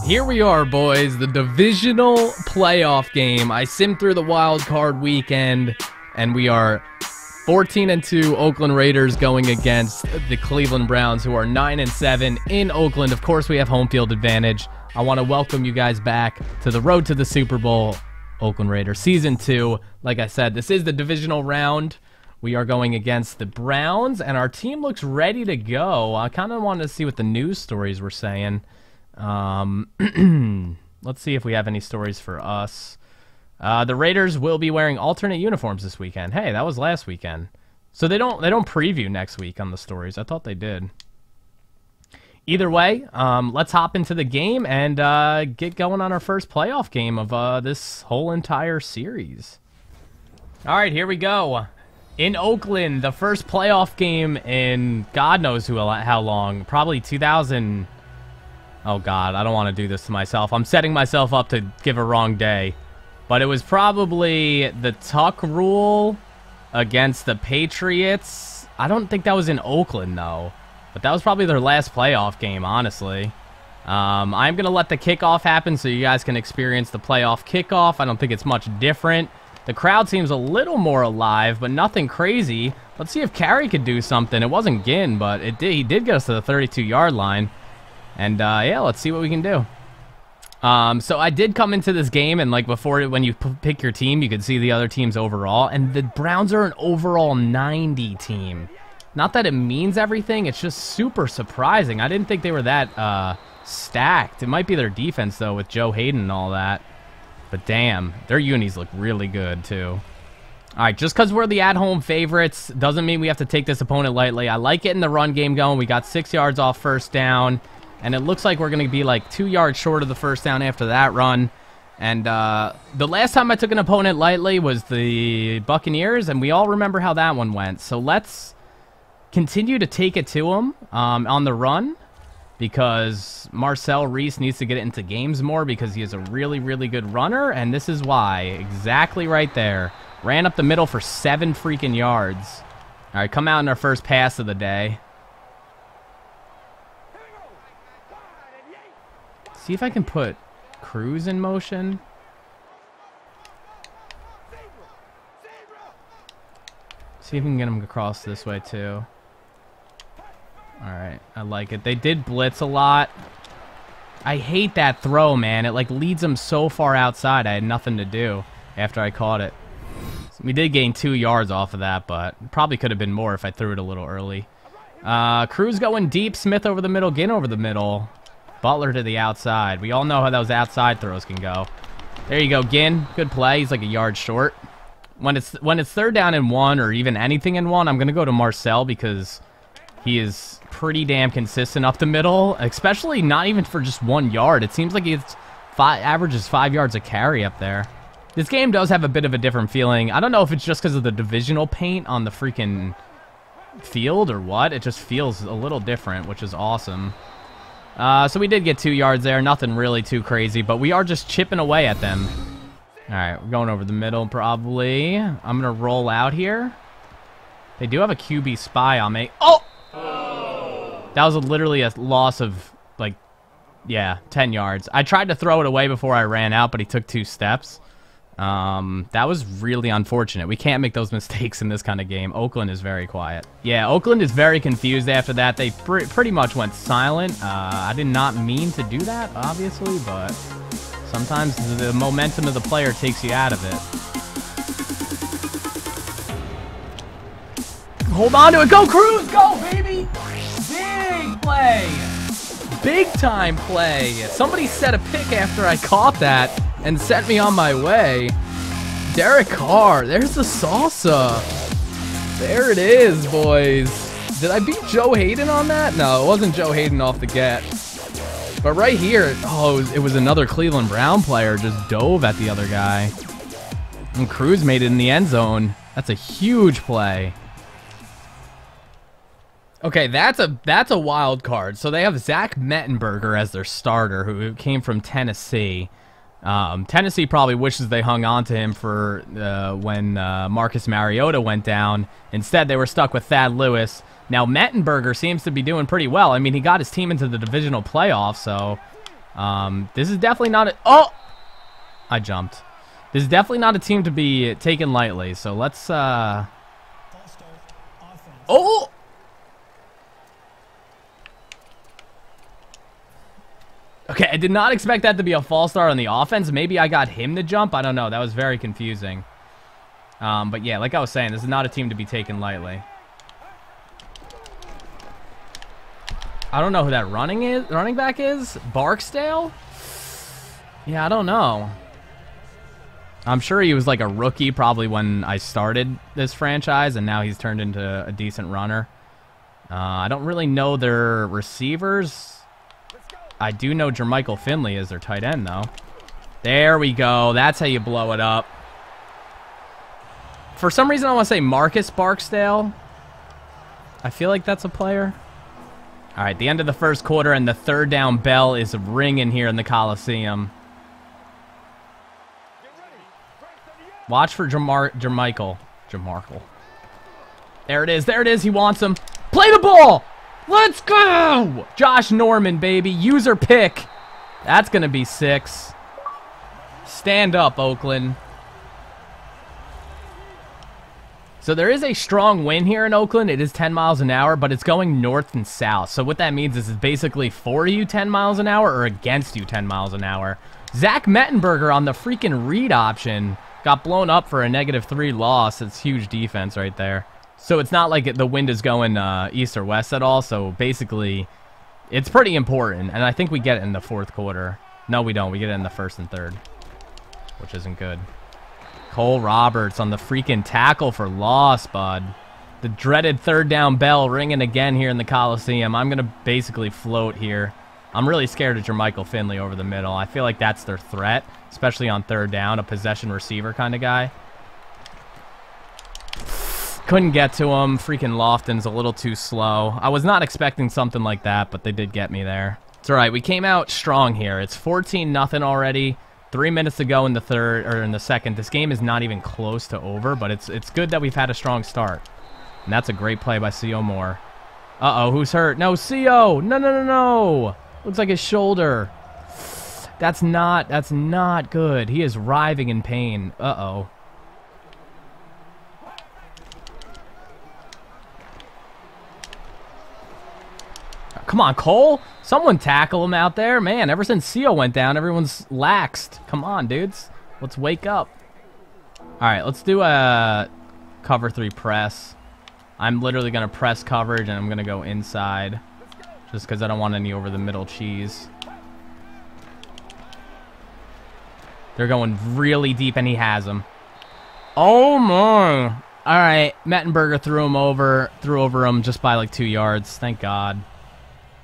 Here we are, boys, the divisional playoff game. I simmed through the wild card weekend, and we are 14-2 Oakland Raiders going against the Cleveland Browns, who are 9-7 in Oakland. Of course, we have home field advantage. I want to welcome you guys back to the road to the Super Bowl, Oakland Raiders Season 2. Like I said, this is the divisional round. We are going against the Browns, and our team looks ready to go. I kind of wanted to see what the news stories were saying. Let's see if we have any stories for us. The Raiders will be wearing alternate uniforms this weekend. Hey, that was last weekend. So they don't preview next week on the stories. I thought they did. Either way, let's hop into the game and get going on our first playoff game of this whole entire series. All right, here we go. In Oakland, the first playoff game in God knows how long. Probably 2000. Oh, God, I don't want to do this to myself. I'm setting myself up to give a wrong day. But it was probably the Tuck rule against the Patriots. I don't think that was in Oakland, though. But that was probably their last playoff game, honestly. I'm going to let the kickoff happen so you guys can experience the playoff kickoff. I don't think it's much different. The crowd seems a little more alive, but nothing crazy. Let's see if Carey could do something. It wasn't Ginn, but he did get us to the 32-yard line. And, yeah, let's see what we can do. So I did come into this game, and like before, when you pick your team, you could see the other teams overall, and the Browns are an overall 90 team. Not that it means everything, it's just super surprising. I didn't think they were that stacked. It might be their defense, though, with Joe Hayden and all that. But damn, their unis look really good, too. All right, just because we're the at-home favorites doesn't mean we have to take this opponent lightly. I like getting the run game going. We got 6 yards off first down. And it looks like we're going to be like 2 yards short of the first down after that run. And the last time I took an opponent lightly was the Buccaneers, and we all remember how that one went. So let's continue to take it to them on the run, because Marcel Reese needs to get it into games more because he is a really, really good runner, and this is why. Exactly right there. Ran up the middle for 7 freaking yards. All right, come out in our first pass of the day. See if I can put Cruz in motion. See if we can get him across this way too. Alright, I like it. They did blitz a lot. I hate that throw, man. It like leads them so far outside. I had nothing to do after I caught it. So we did gain 2 yards off of that, but probably could have been more if I threw it a little early. Cruz going deep. Smith over the middle. Ginn over the middle. Butler to the outside. We all know how those outside throws can go. There you go, Ginn. Good play. He's like a yard short. When it's 3rd down and 1 or even anything in 1, I'm going to go to Marcel because he is pretty damn consistent up the middle, especially not even for just 1 yard. It seems like he averages 5 yards a carry up there. This game does have a bit of a different feeling. I don't know if it's just because of the divisional paint on the freaking field or what. It just feels a little different, which is awesome. So we did get 2 yards there. Nothing really too crazy, but we are just chipping away at them. All right, we're going over the middle probably. I'm going to roll out here. They do have a QB spy on me. Oh! That was literally a loss of, like, yeah, 10 yards. I tried to throw it away before I ran out, but he took 2 steps. That was really unfortunate. We can't make those mistakes in this kind of game. Oakland is very quiet. Yeah, Oakland is very confused after that. They pretty much went silent. I did not mean to do that, obviously, but sometimes the momentum of the player takes you out of it. Hold on to it. Go, Cruz! Go, baby! Big play! Big time play. Somebody set a pick after I caught that and sent me on my way. Derek Carr, there's the salsa. There it is, boys. Did I beat Joe Hayden on that? No, it wasn't Joe Hayden off the get. But right here, oh, it was another Cleveland Brown player just dove at the other guy. And Cruz made it in the end zone. That's a huge play. Okay, that's a wild card. So they have Zach Mettenberger as their starter, who came from Tennessee. Tennessee probably wishes they hung on to him for when Marcus Mariota went down. Instead, they were stuck with Thad Lewis. Now, Mettenberger seems to be doing pretty well. I mean, he got his team into the divisional playoffs, so This is definitely not a... Oh! I jumped. This is definitely not a team to be taken lightly, so let's... Oh! Okay, I did not expect that to be a false start on the offense. Maybe I got him to jump. I don't know. That was very confusing. But yeah, like I was saying, this is not a team to be taken lightly. I don't know who that running back is. Barksdale? Yeah, I don't know. I'm sure he was like a rookie probably when I started this franchise, and now he's turned into a decent runner. I don't really know their receivers. I do know Jermichael Finley is their tight end, though. There we go. That's how you blow it up. For some reason, I want to say Marcus Barksdale. I feel like that's a player. All right, the end of the first quarter, and the third down bell is ringing here in the Coliseum. Watch for Jermichael. There it is. There it is. He wants him. Play the ball. Let's go! Josh Norman, baby. User pick. That's going to be 6. Stand up, Oakland. So there is a strong wind here in Oakland. It is 10 miles an hour, but it's going north and south. So what that means is it's basically for you 10 miles an hour or against you 10 miles an hour. Zach Mettenberger on the freaking read option got blown up for a -3 loss. It's huge defense right there. So it's not like the wind is going east or west at all. So basically, it's pretty important. And I think we get it in the fourth quarter. No, we don't. We get it in the first and third, which isn't good. Cole Roberts on the freaking tackle for loss, bud. The dreaded third down bell ringing again here in the Coliseum. I'm going to basically float here. I'm really scared of Jermichael Finley over the middle. I feel like that's their threat, especially on third down, a possession receiver kind of guy. Couldn't get to him. Freaking Lofton's a little too slow. I was not expecting something like that, but they did get me there. It's all right. We came out strong here. It's 14-0 already. 3 minutes to go in the third or in the second. This game is not even close to over, but it's good that we've had a strong start. And that's a great play by C.O. Moore. Uh-oh, who's hurt? No, C.O. No. Looks like his shoulder. That's not good. He is writhing in pain. Uh-oh. Come on, Cole. Someone tackle him out there. Man, ever since C.O. went down, everyone's laxed. Come on, dudes. Let's wake up. All right, let's do a cover 3 press. I'm literally going to press coverage, and I'm going to go inside just because I don't want any over-the-middle cheese. They're going really deep, and he has him. Oh, my. All right, Mettenberger threw over him just by like 2 yards. Thank God.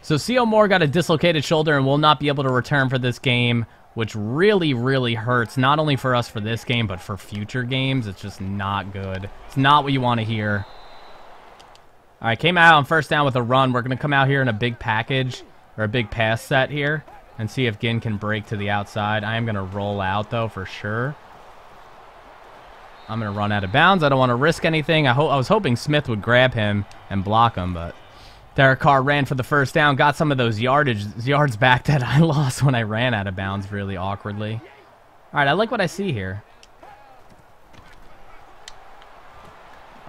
So C.O. Moore got a dislocated shoulder and will not be able to return for this game, which really, really hurts, not only for us for this game, but for future games. It's just not good. It's not what you want to hear. All right, came out on first down with a run. We're going to come out here in a big package, or a big pass set here, and see if Ginn can break to the outside. I am going to roll out, though, for sure. I'm going to run out of bounds. I don't want to risk anything. I was hoping Smith would grab him and block him, but Derek Carr ran for the first down, got some of those yards back that I lost when I ran out of bounds really awkwardly. All right, I like what I see here.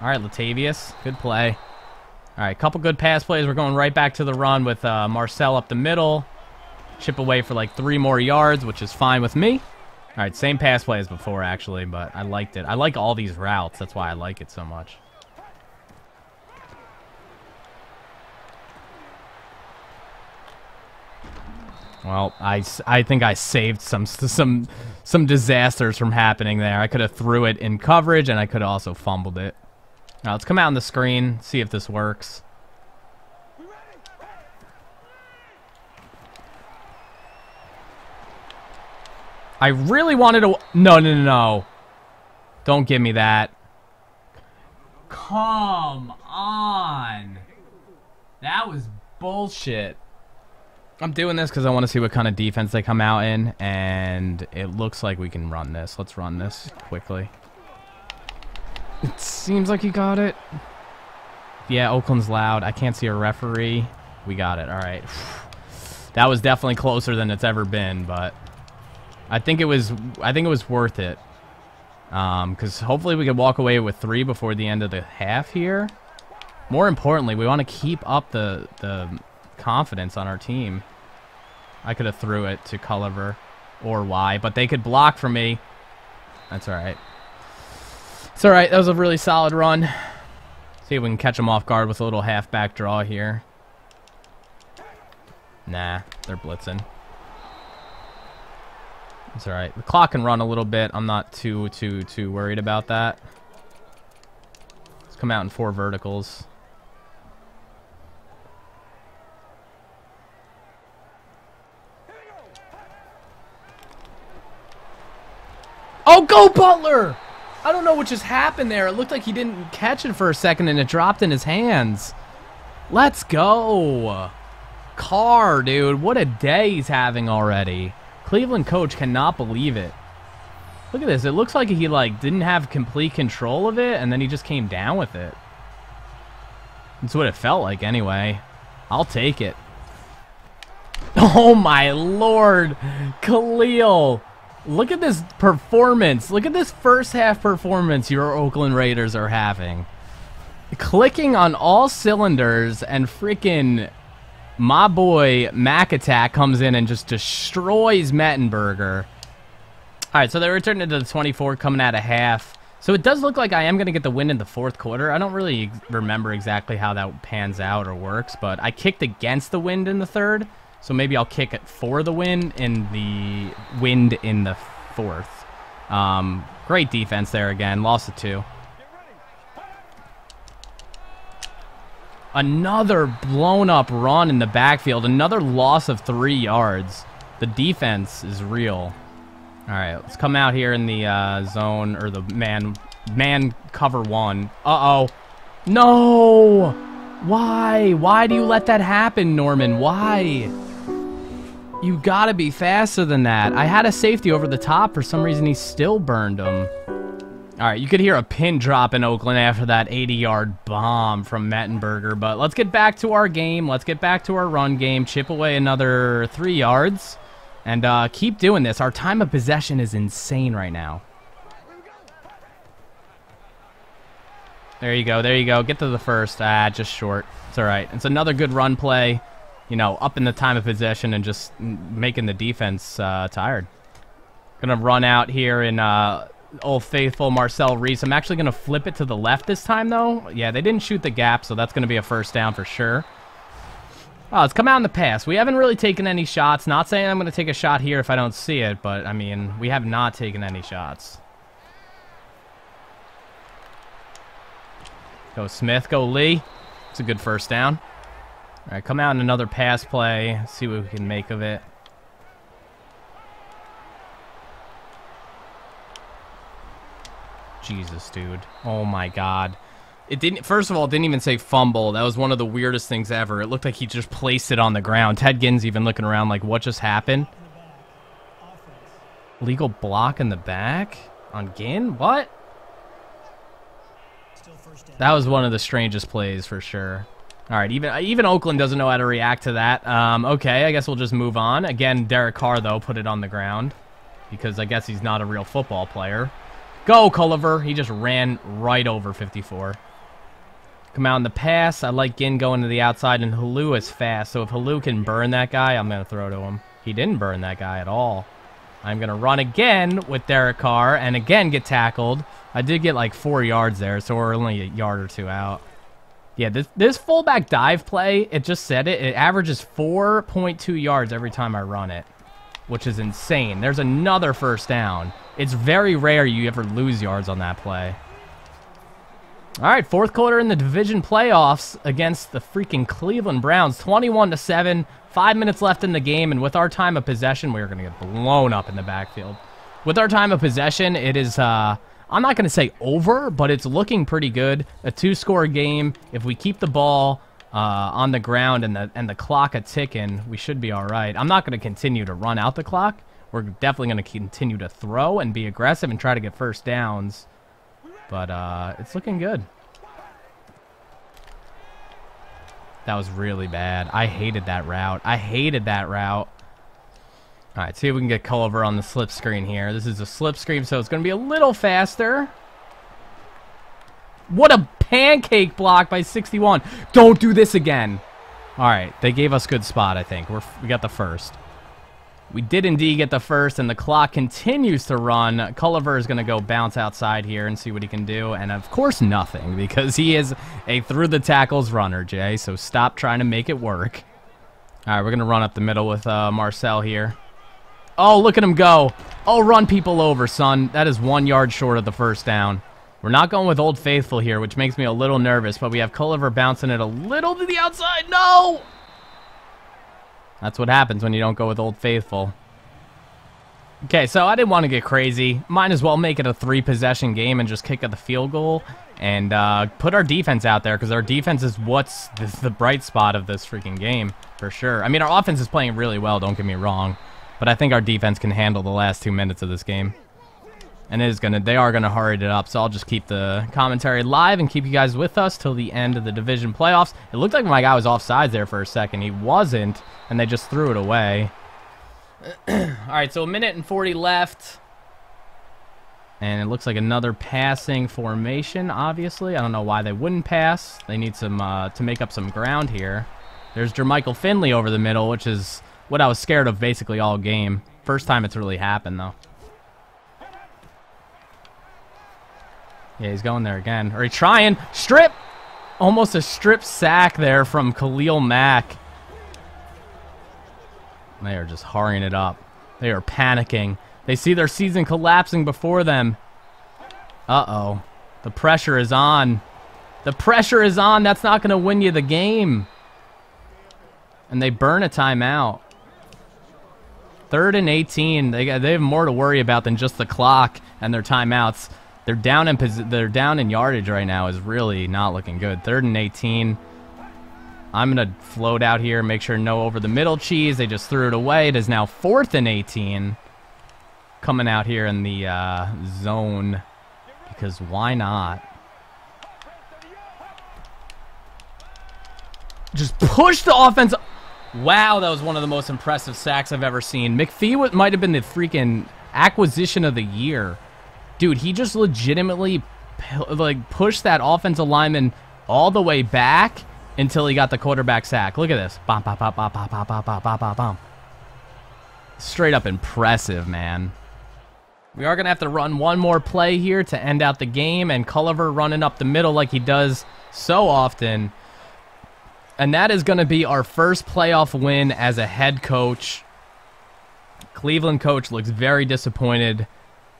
All right, Latavius, good play. All right, couple good pass plays. We're going right back to the run with Marcel up the middle. Chip away for like 3 more yards, which is fine with me. All right, same pass play as before, actually, but I liked it. I like all these routes. That's why I like it so much. Well, I think I saved some disasters from happening there. I could have threw it in coverage, and I could have also fumbled it. Now let's come out on the screen, see if this works. I really wanted to... No. Don't give me that. Come on. That was bullshit. I'm doing this because I want to see what kind of defense they come out in, and it looks like we can run this. Let's run this quickly. It seems like you got it. Yeah, Oakland's loud. I can't see a referee. We got it. All right. That was definitely closer than it's ever been, but I think it was worth it. Because hopefully we could walk away with 3 before the end of the half here. More importantly, we want to keep up the confidence on our team. I could have threw it to Culliver or Y, but they could block for me. That's all right. It's all right. That was a really solid run. See if we can catch them off guard with a little halfback draw here. Nah, they're blitzing. It's all right. The clock can run a little bit. I'm not too worried about that. Let's come out in 4 verticals. Oh, go Butler! I don't know what just happened there. It looked like he didn't catch it for a second and it dropped in his hands. Let's go. Carr, dude. What a day he's having already. Cleveland coach cannot believe it. Look at this. It looks like he didn't have complete control of it and then he just came down with it. That's what it felt like anyway. I'll take it. Oh my lord. Khalil. Look at this performance. Look at this first half performance your Oakland Raiders are having. Clicking on all cylinders and freaking my boy Mac Attack comes in and just destroys Mettenberger. Alright, so they returned into the 24 coming out of half. So it does look like I am going to get the win in the 4th quarter. I don't really remember exactly how that pans out or works, but I kicked against the wind in the 3rd. So maybe I'll kick it for the win in the 4th. Great defense there again. Lost it 2. Another blown up run in the backfield. Another loss of 3 yards. The defense is real. All right, let's come out here in the zone or the man cover 1. Uh-oh. No! Why? Why do you let that happen, Norman? Why? You gotta be faster than that. I had a safety over the top. For some reason, he still burned him. All right, you could hear a pin drop in Oakland after that 80-yard bomb from Mettenberger. But let's get back to our game. Let's get back to our run game. Chip away another 3 yards. And keep doing this. Our time of possession is insane right now. There you go. There you go. Get to the first. Just short. It's all right. It's another good run play. You know, up in the time of possession and just making the defense tired. Gonna run out here in old faithful Marcel Reese. I'm actually gonna flip it to the left this time, though. Yeah, they didn't shoot the gap, so that's gonna be a first down for sure. Oh, let's come out in the pass. We haven't really taken any shots. Not saying I'm gonna take a shot here if I don't see it, but I mean, we have not taken any shots. Go Smith, go Lee. It's a good first down. All right, come out in another pass play. See what we can make of it. Jesus, dude. Oh my God. It didn't. First of all, it didn't even say fumble. That was one of the weirdest things ever. It looked like he just placed it on the ground. Ted Ginn's even looking around like, what just happened? Legal block in the back on Ginn? What? That was one of the strangest plays for sure. All right, even Oakland doesn't know how to react to that. Okay, I guess we'll just move on. Again, Derek Carr, though, put it on the ground because I guess he's not a real football player. Go, Culliver. He just ran right over 54. Come out in the pass. I like Ginn going to the outside, and Halu is fast. So if Halu can burn that guy, I'm going to throw to him. He didn't burn that guy at all. I'm going to run again with Derek Carr and again get tackled. I did get like 4 yards there, so we're only a yard or 2 out. Yeah, this fullback dive play, it just said it. It averages 4.2 yards every time I run it, which is insane. There's another first down. It's very rare you ever lose yards on that play. All right, 4th quarter in the division playoffs against the freaking Cleveland Browns. 21-7, 5 minutes left in the game, and with our time of possession, we're going to get blown up in the backfield. With our time of possession, it is... I'm not going to say over, but it's looking pretty good. A 2-score game. If we keep the ball on the ground and the clock a ticking, we should be all right. I'm not going to continue to run out the clock. We're definitely going to continue to throw and be aggressive and try to get first downs. But it's looking good. That was really bad. I hated that route. I hated that route. All right, see if we can get Culliver on the slip screen here. This is a slip screen, so it's going to be a little faster. What a pancake block by 61. Don't do this again. All right, they gave us good spot, I think. We got the first. We did indeed get the first, and the clock continues to run. Culliver is going to go bounce outside here and see what he can do. And, of course, nothing, because he is a through-the-tackles runner, Jay. So stop trying to make it work. All right, we're going to run up the middle with Marcel here. Oh, look at him go. Oh, run people over, son. That is 1 yard short of the first down. We're not going with Old Faithful here, which makes me a little nervous, but we have Culliver bouncing it a little to the outside. No! That's what happens when you don't go with Old Faithful. Okay, so I didn't want to get crazy. Might as well make it a 3-possession game and just kick at the field goal and put our defense out there, because our defense is what's the bright spot of this freaking game, for sure. I mean, our offense is playing really well, don't get me wrong, but I think our defense can handle the last 2 minutes of this game. And they are gonna hurry it up, so I'll just keep the commentary live and keep you guys with us till the end of the division playoffs. It looked like my guy was offsides there for a second. He wasn't, and they just threw it away. All right, so 1:40 left. And it looks like another passing formation, obviously. I don't know why they wouldn't pass. They need some to make up some ground here. There's Jermichael Finley over the middle, which is what I was scared of basically all game. First time it's really happened, though. Yeah, he's going there again. Or he's trying. Strip! Almost a strip sack there from Khalil Mack. They are just hurrying it up. They are panicking. They see their season collapsing before them. Uh-oh. The pressure is on. The pressure is on. That's not going to win you the game. And they burn a timeout. 3rd and 18. They have more to worry about than just the clock and their timeouts. They're down in yardage right now is really not looking good. 3rd and 18. I'm going to float out here, make sure no over the middle cheese. They just threw it away. It is now 4th and 18. Coming out here in the zone, because why not? Just push the offense. Wow, that was one of the most impressive sacks I've ever seen. McPhee might have been the freaking acquisition of the year. Dude, he just legitimately pushed that offensive lineman all the way back until he got the quarterback sack. Look at this. Bom, bom, bom, bom, bom, bom, bom, bom, bom, bom, bom. Straight up impressive, man. We are going to have to run one more play here to end out the game, and Culliver running up the middle like he does so often. And that is going to be our first playoff win as a head coach. Cleveland coach looks very disappointed,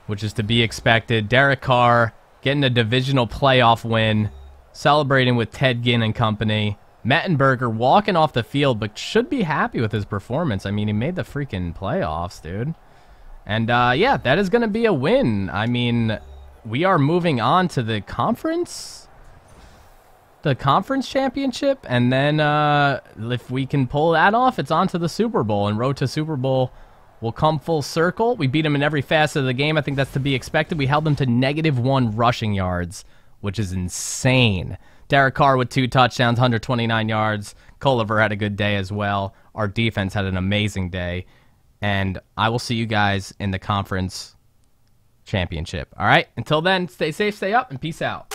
which is to be expected. Derek Carr getting a divisional playoff win, celebrating with Ted Ginn and company. Mettenberger walking off the field, but should be happy with his performance. I mean, he made the freaking playoffs, dude. And, yeah, that is going to be a win. I mean, we are moving on to the conference championship, and then if we can pull that off, it's on to the Super Bowl, and road to Super Bowl will come full circle. We beat them in every facet of the game. I think that's to be expected. We held them to -1 rushing yards, which is insane. Derek Carr with 2 touchdowns, 129 yards. Culliver had a good day as well. Our defense had an amazing day. And I will see you guys in the conference championship. All right? Until then, stay safe, stay up, and peace out.